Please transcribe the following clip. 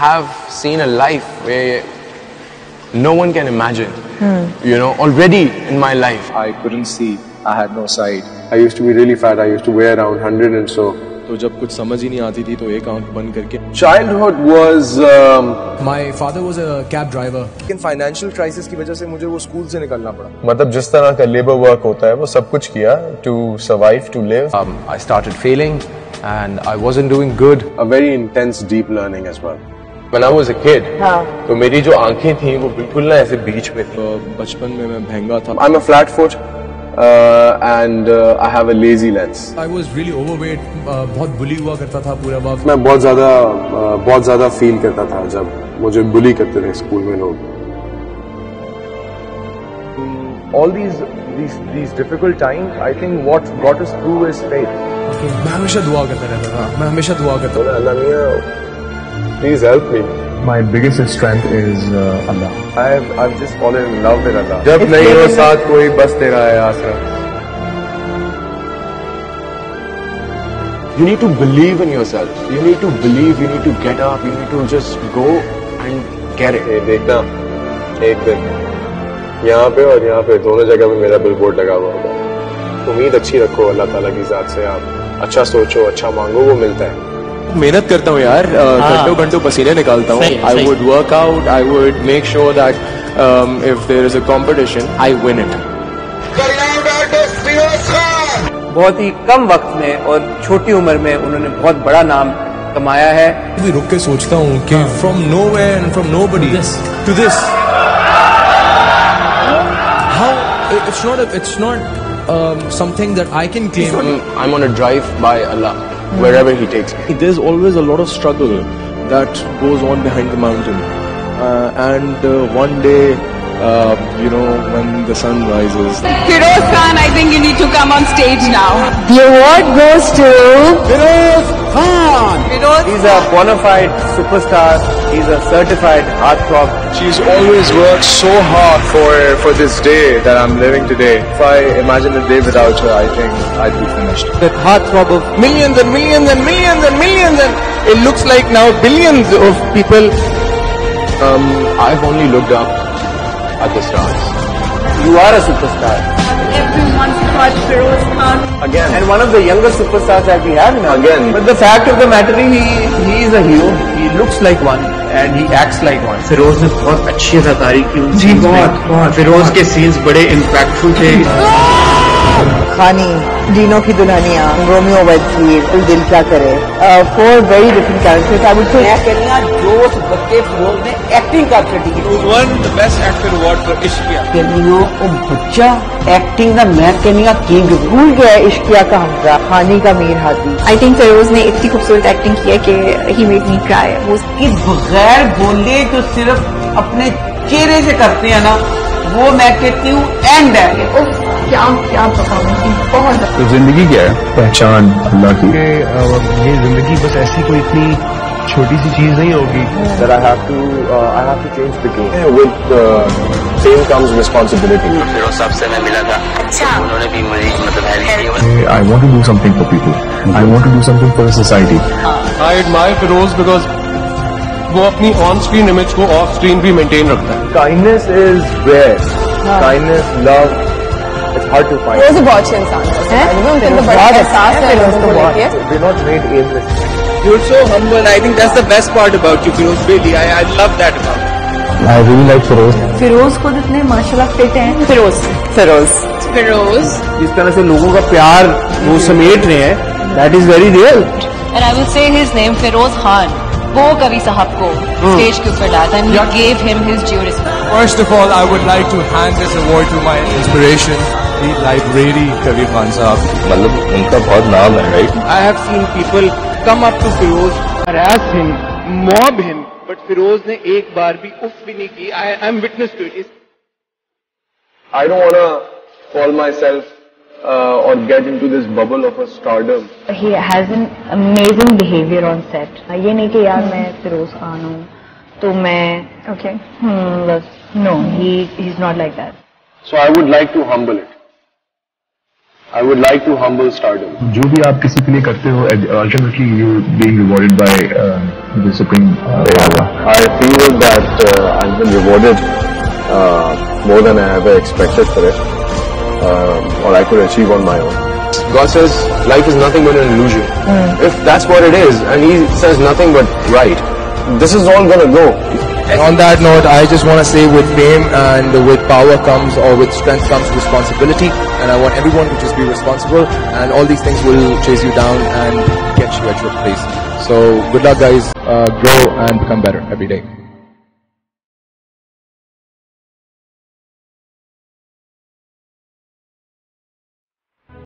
have seen a life where no one can imagine. You know, already in my life. I couldn't see. I had no sight. I used to be really fat. I used to weigh around 100 and so. तो जब कुछ समझ ही नहीं आती थी तो एक आंख बंद करके Childhood was My father was a cab driver. लेकिन फाइनेंशियल क्राइसिस की वजह से मुझे वो स्कूल से निकलना पड़ा. मतलब जिस तरह का लेबर वर्क होता है वो सब कुछ किया to survive, to live. I started failing and I wasn't doing good. A very intense deep learning as well. When I was a kid, तो मेरी जो आंखें थी वो बिल्कुल ना ऐसे बीच में थी. बचपन में मैं भैंगा था. I'm a flat foot. And I have a lazy lens. I was really overweight. बहुत बुली हुआ करता था पूरा वक्त. मैं बहुत ज़्यादा फील करता था जब मुझे बुली करते थे स्कूल में लोग. All these difficult times, I think what got us through is faith. मैं हमेशा दुआ करता रहता था. मैं हमेशा दुआ करता था. अल्लाह मियां, please help me. My biggest strength is Allah. I've just fallen in love with Allah. जब नहीं हो साथ कोई बस तेरा है आसरा. You need to believe in yourself. You need to believe. You need to get up. You need to just go and get it. देखना एक दिन यहाँ पे और यहाँ पे दोनों जगह पे मेरा बिलबोर्ड लगा हुआ होगा. उम्मीद अच्छी रखो अल्लाह ताला की जात से. आप अच्छा सोचो, अच्छा मांगो, वो मिलता है. मेहनत करता हूँ यार. घंटों पसीने निकालता हूँ. I would work out. I would make sure that if there is a competition, I win it. बहुत ही कम वक्त में और छोटी उम्र में उन्होंने बहुत बड़ा नाम कमाया है. भी रुक के सोचता हूँ कि from nowhere and from nobody to this. How it's not something that I can claim. I'm on a drive by Allah. Wherever he takes me. There's always a lot of struggle that goes on behind the mountain, and one day, when the sun rises. Feroz Khan, I think you need to come on stage now. The award goes to Feroz Khan. He's a bona fide superstar. He's a certified heartthrob. She's always worked so hard for this day that I'm living today. If I imagine a day without her, I think I'd be finished. The heartthrob of millions and millions and millions and millions, and it looks like now billions of people. I've only looked up at the stars. You are a superstar. Everyone thought Feroz Khan. Again. And one of the younger superstars that we have now. Again. But the fact of the matter is, he is a hero. He looks like one and he acts like one. Firoz ने बहुत अच्छी अदाकारी की. जी बहुत. फिरोज के scenes बड़े impactful थे. खानी, डीनो की दुल्हनिया, रोमियो वकील, दिल क्या करे. 4 very different characters. I would say. मैं कहनी हूँ जोश बच्चे फिरोज ने एक्टिंग करके दी. He won the best actor award for Ishqiya. कहनी हूँ वो बच्चा एक्टिंग का मैं कहनी हूँ किंग भूल गया है इश्किया का हमजा, खानी का मीर हाथी. I think Feroz ने इतनी खूबसूरत एक्टिंग की है कि he made me cry. वो कि बगैर बोले जो सिर्फ अपने चेहरे से करते हैं ना, वो मैं कहती हूँ एंड है. क्या परफॉर्मेंस थी. बहुत. तो जिंदगी क्या है? पहचान अल्लाह की. ये जिंदगी बस ऐसी कोई इतनी छोटी सी चीज नहीं होगी. That I have to change the game. With fame comes responsibility. Firoz साहब से मैं मिला था. अच्छा. उन्होंने भी मुझे मतलब हेल्प की. I want to do something for people. I want to do something for the society. I admire Feroz because वो अपनी ऑन स्क्रीन इमेज को ऑफ स्क्रीन भी मेंटेन रखता है. Kindness is rare. Kindness, love, it's hard to find. Feroz बहुत अच्छे इंसान है. उनको बड़ा एहसास है फिरोज को लेके. We're not made aimless. You're so humble. I think that's the best part about you, Feroz. Really, I love that about you. I really like Feroz. Firoz खुद इतने माशाल्लाह फिट हैं. फिरोज जिस तरह से लोगों का प्यार वो समेट रहे हैं, that is very real. and I would say his name Feroz Khan. वो कवि साहब को स्टेज के ऊपर लाया था and he gave him his due respect. First of all, I would like to hand this award to my inspiration, the library Kabir Khan साहब. मतलब उनका बहुत नाम है, right? I have seen people come up to Feroz, harass him, mob him, but Feroz ने एक बार भी उफ भी नहीं की. I am witness to it. I don't want to call myself or get into this bubble of a stardom. He has an amazing behavior on set. ये नहीं कि यार मैं फिरोज खान हूँ तो मैं Okay. बस no, he's not like that. So I would like to humble it. I would like to humble stardom. जो भी आप किसी के लिए करते हो, ultimately you being rewarded by the supreme power. I feel that I've been rewarded more than I ever expected for it, or I could achieve on my own. God says life is nothing but an illusion. If that's what it is, and He says nothing but right, this is all gonna go. And on that note, I just want to say, with fame and with power comes, or with strength comes responsibility, and I want everyone to just be responsible, and all these things will chase you down and get you at your place. So good luck guys, grow and become better every day.